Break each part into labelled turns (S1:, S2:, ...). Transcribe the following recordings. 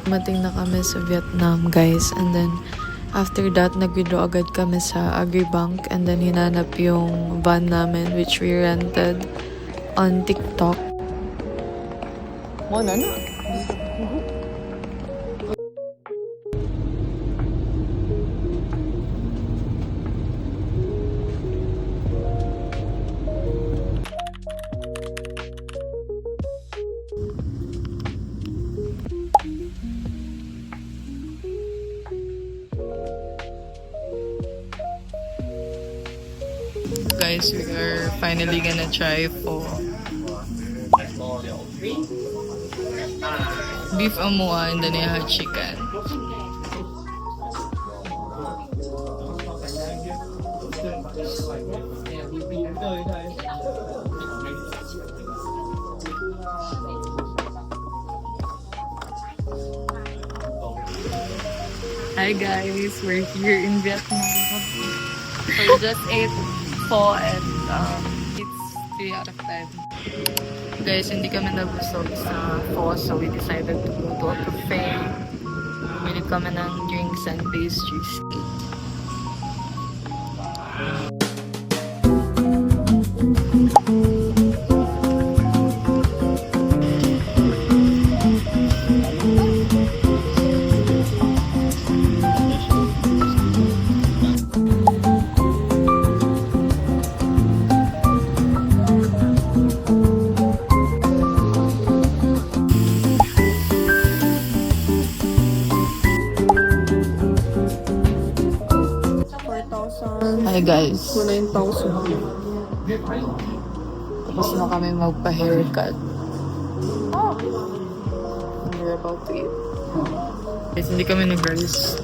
S1: Dumating na kami sa Vietnam, guys. And then, after that, nag-withdraw agad kami sa Agribank. And then, hinanap yung van namin, which we rented on TikTok. Muna na. Guys, we are finally gonna try pho. Beef amoa and then I chicken. Hi guys, we're here in Vietnam. We just ate pho and it's 3 out of 10. Guys, hindi kami nabusog sa pho, so we decided to go to a buffet. Bumili kami ng drinks and pastries. Hi guys. 9,000. Tapos na kami magpa-haircut. And we're about to eat. Guys, hindi kami nag-rice.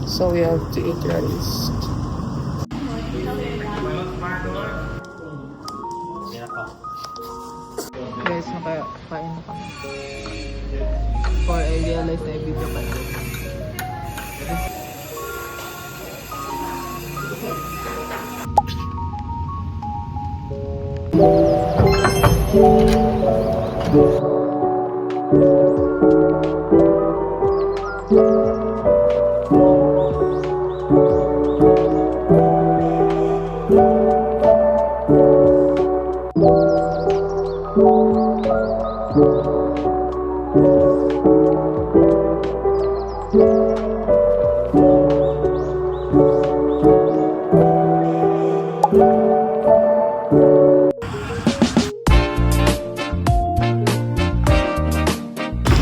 S1: So we have to eat rice. Guys, nakakain na kami. Before I realize na i-video pa na.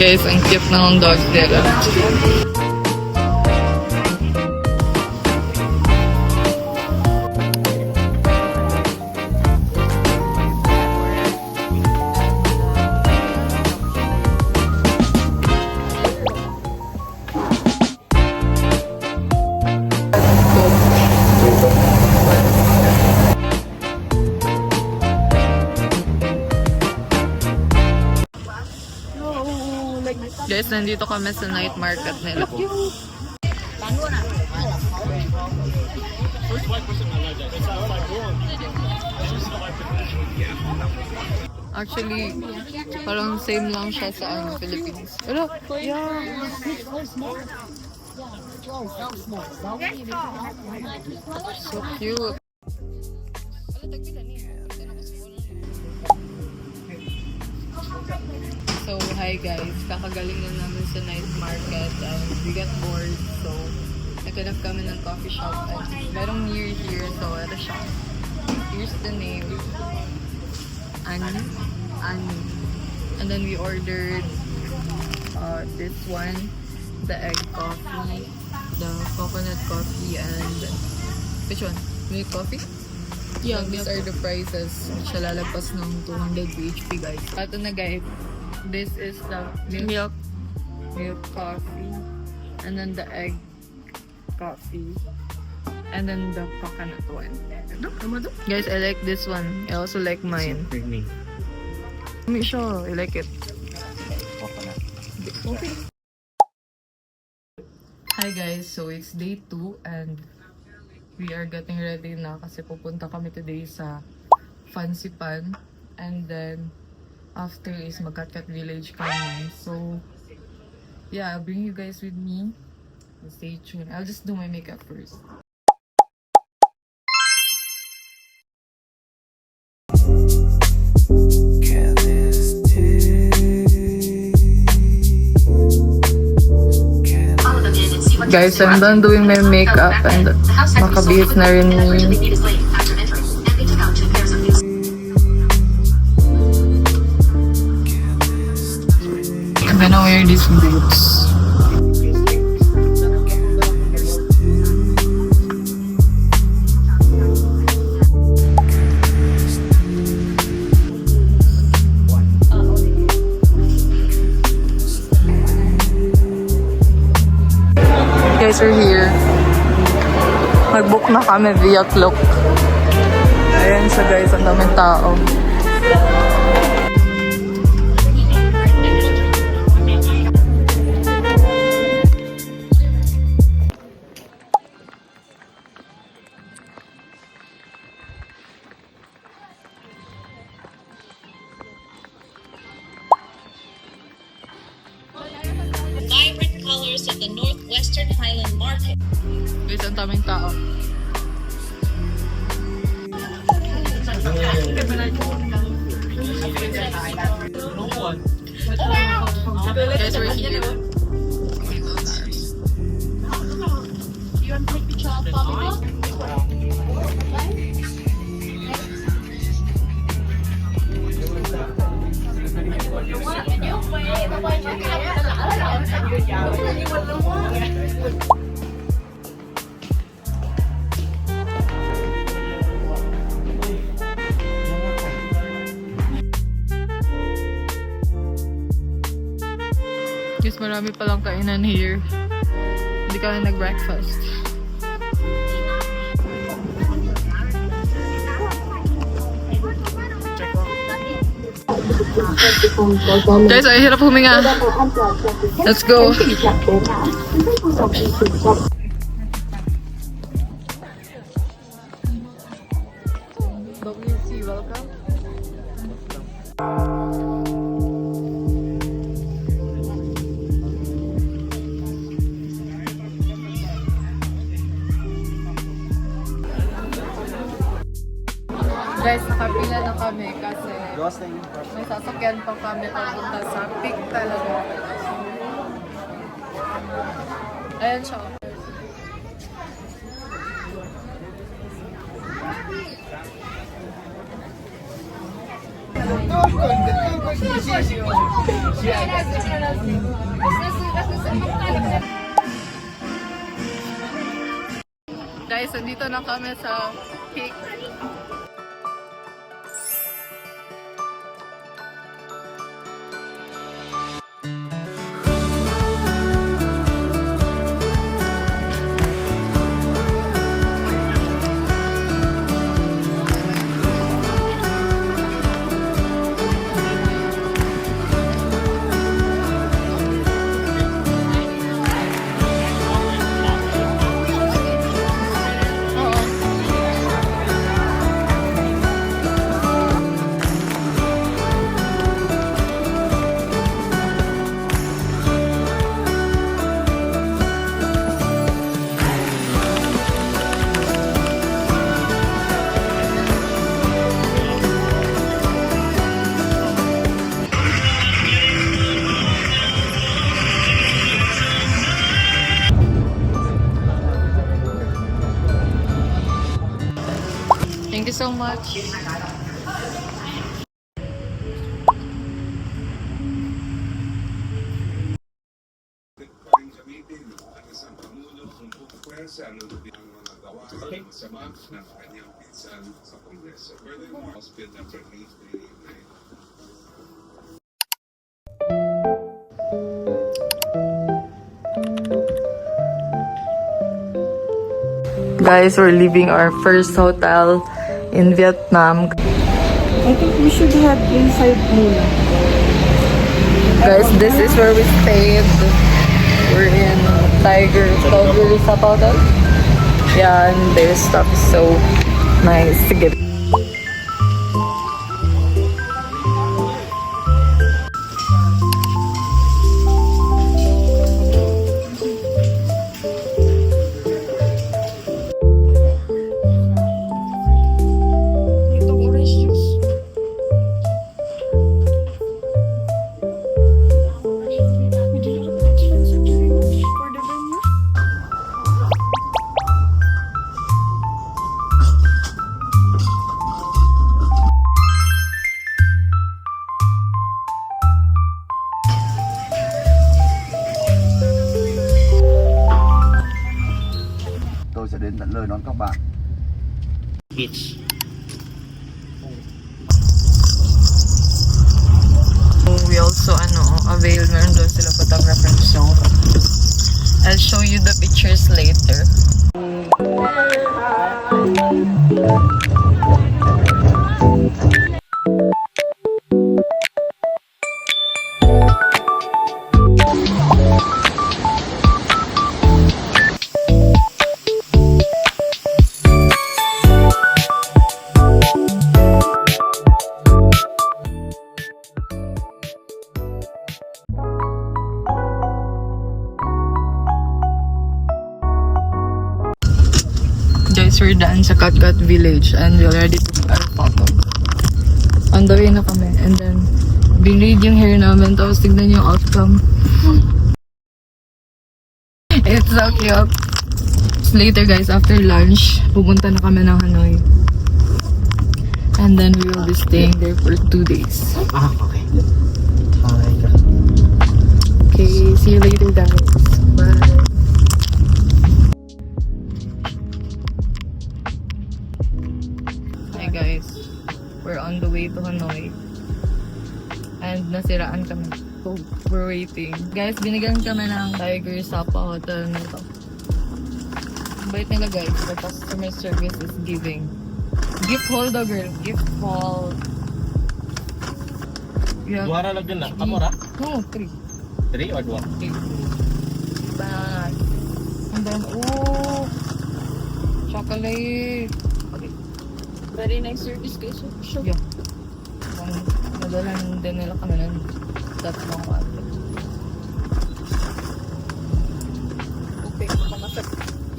S1: Guys, ang cute ng dog nila. Guys, nandito kami sa night market nila. Actually, parang same lang siya sa Philippines. Hello? Yeah. So cute. So, hi guys. Kakagaling na namin sa night market and we got bored. So, naghanap kami ng coffee shop and merong near here. So, ito siya. Here's the name. Annie. And then we ordered this one, the egg coffee, the coconut coffee, and which one? Milk coffee? Yeah, these are the prices. Hindi siya lalagpas ng 200 HP guys. Ito na guys. This is the milk coffee, and then the egg coffee, and then the coconut one. Guys, I like this one. I also like mine. Me sure, I like it. Okay. Hi guys, so it's day 2 and we are getting ready na kasi pupunta kami today sa Fancy Pan, and then after is Magkatkat Village kami. So, yeah, I'll bring you guys with me. Stay tuned. I'll just do my makeup first. Guys, I'm done doing my makeup and makabihis na rin ni. I'm gonna wear these boots. Guys, we're here. Nag-book na kami via Klook. Ayan siya guys, ang daming tao.
S2: Vibrant colors of the Northwestern Highland Market.
S1: Guys, ang daming tao. Guys, we're here. Guys, marami palang kainan here. Hindi kami nag-breakfast. Guys, ay hirap huminga. Let's go. WC, welcome. Guys, nakapila na kami kasi may sasakyan pa kami papunta sa peak talaga. Ayan siya. Guys, nandito na kami sa peak. Thank you so much. Guys, we're leaving our first hotel in Vietnam.
S3: I think we should have inside muna.
S1: Guys, this is where we stayed. We're in Tiger Hotel. Yeah, and their stuff is so nice to get.
S4: sẽ đến tận nơi đón các bạn.
S5: Beach.
S1: So we also avail meron doon sila photographer. So I'll show you the pictures later. Guys, we're done sa Katkat Village and we already took our photo. On the way na kami. And then, binraid yung hair namin. Tapos tignan yung outcome. It's so cute. So later guys, after lunch, pupunta na kami ng Hanoi. And then we will be staying there for 2 days.
S5: Ah, okay. Okay.
S1: Okay, see you later guys. Bye. Hi guys, we're on the way to Hanoi. And nasiraan kami. So, we're waiting. Guys, binigyan kami ng Tiger Sapa Hotel nito. Bait nila guys, the customer service is giving. Gift haul daw girl, gift haul. Yeah.
S5: Dua lang din na. Kamora?
S1: No, 3.
S5: 3 or 2?
S1: Bananas. And then, chocolate. Okay. Very nice service guys. Sure. Yeah. Nadalan din nila kami nun. That's long one. Okay, makamasap.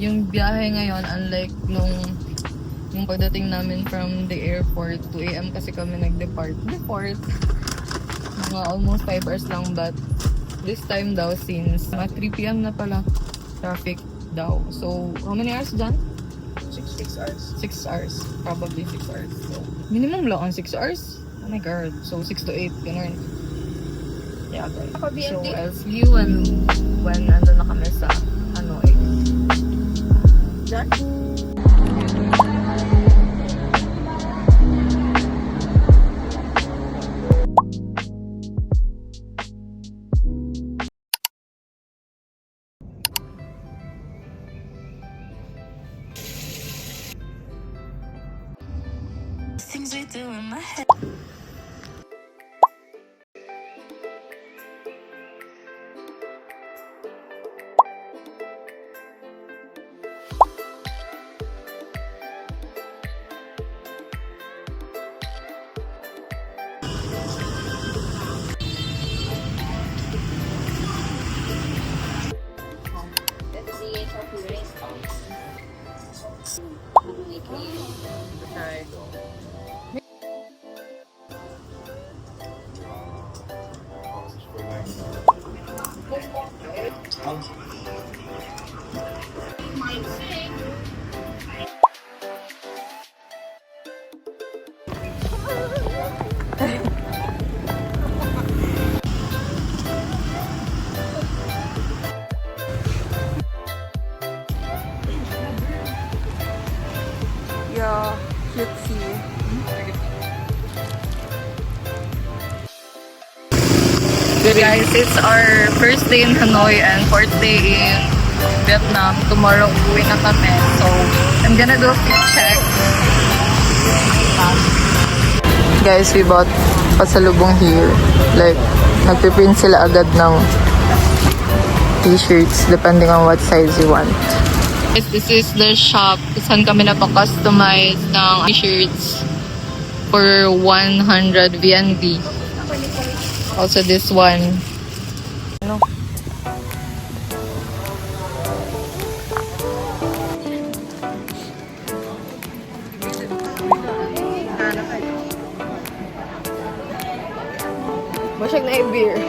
S1: Yung biyahe ngayon, unlike nung pagdating namin from the airport, 2 AM kasi kami nag-depart. Mga almost 5 hours lang, but this time daw since mga 3 PM na pala, traffic daw. So, how many hours dyan?
S5: 6 hours.
S1: 6 hours. Probably 6 hours. So, minimum lang ang 6 hours. Oh my god. So, 6 to 8, ganun. Yeah, guys. So, I'll see you when ando na kami sa Hanoi. Done?
S6: Things we do in my head.
S1: Try.
S3: Yeah, cutesy.
S1: Good guys, it's our first day in Hanoi and fourth day in Vietnam. Tomorrow, uwi na kami. So, I'm gonna do a quick check. Guys, we bought pasalubong here. Like, nagpiprint sila agad ng t-shirts depending on what size you want. This is the shop saan kami napakustomize ng t-shirts for 100 VND. Also this one. Ano? Masyag na i-beer.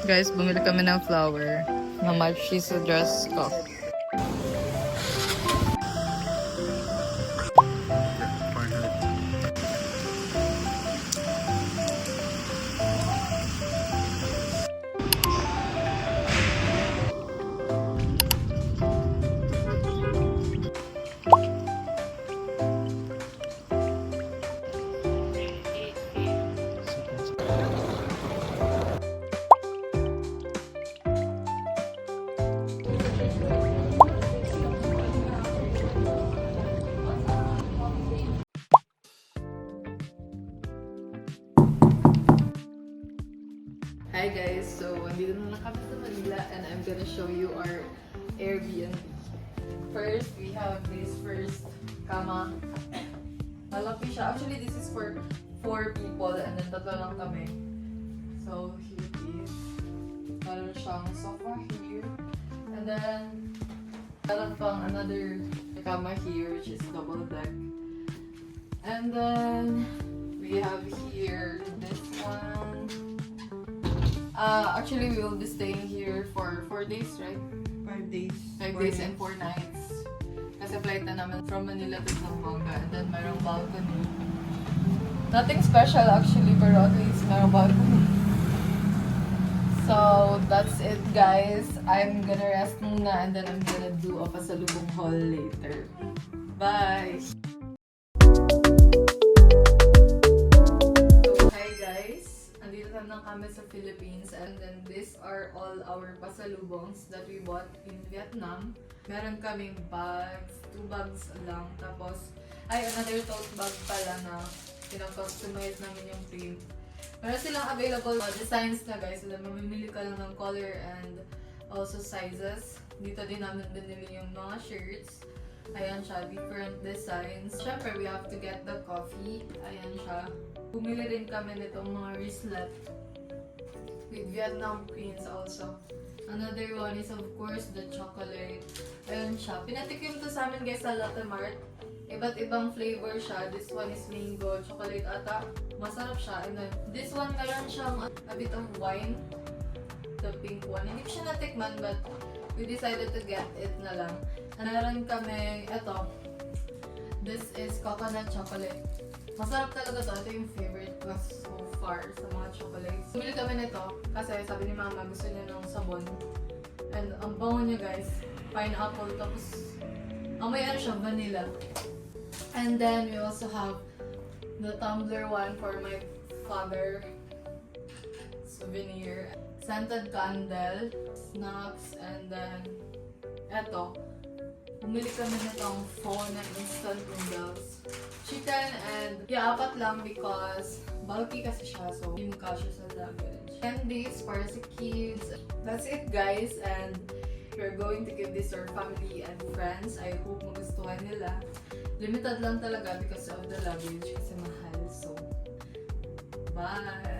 S1: Guys, bumili kami ng flower. How much is a dress cost? Hi guys, so andito na kami sa Manila and I'm gonna show you our Airbnb. First, we have this first kama. Malaki siya. Actually, this is for 4 people and then 3 lang kami. So, here it is. Meron siyang sofa here. And then, meron pang another kama here which is double deck. And then, we have here this one. Actually, we will be staying here for 4 days, right?
S3: 5 days.
S1: 5 days and 4 nights. Kasi flight na namin from Manila to Zamboanga. And then, mayroong balcony. Nothing special actually, pero at least mayroong balcony. So, that's it guys. I'm gonna rest muna and then I'm gonna do a pasalubong haul later. Bye! Hi guys! Andito na kami sa Philippines and then these are all our pasalubongs that we bought in Vietnam. Meron kaming bags, 2 bags lang. Tapos, another tote bag pala na pinakustomize namin yung print. Meron silang available designs na guys. So, mamimili ka lang ng color and also sizes. Dito din namin binili yung mga shirts. Ayan siya, different designs. Siyempre, we have to get the coffee. Ayan siya. Bumili rin kami nitong mga wristlet with Vietnam prints also. Another one is of course the chocolate. Ayan siya. Pinatikim to sa amin guys sa Latte Mart. Iba't ibang flavor siya. This one is mango, chocolate ata. Masarap siya. And then this one meron siyang a bit of wine. The pink one. Hindi ko siya natikman but we decided to get it na lang. And meron kami, eto. This is coconut chocolate. Masarap talaga to. Ito yung favorite ko so far sa mga chocolates. Bumili kami nito kasi sabi ni mama gusto niya ng sabon. And ang bango niya guys, pineapple. Tapos, amoy ano siya, vanilla. And then we also have the tumbler one for my father. Souvenir. Scented candle, snacks, and then eto. Bumili kami nitong phone na instant noodles. Chicken and apat lang because bulky kasi siya so hindi mo kasya sa luggage. Candies para sa kids. That's it guys and we're going to give this to our family and friends. I hope magustuhan nila. Limited lang talaga because of the luggage kasi mahal. So, bye!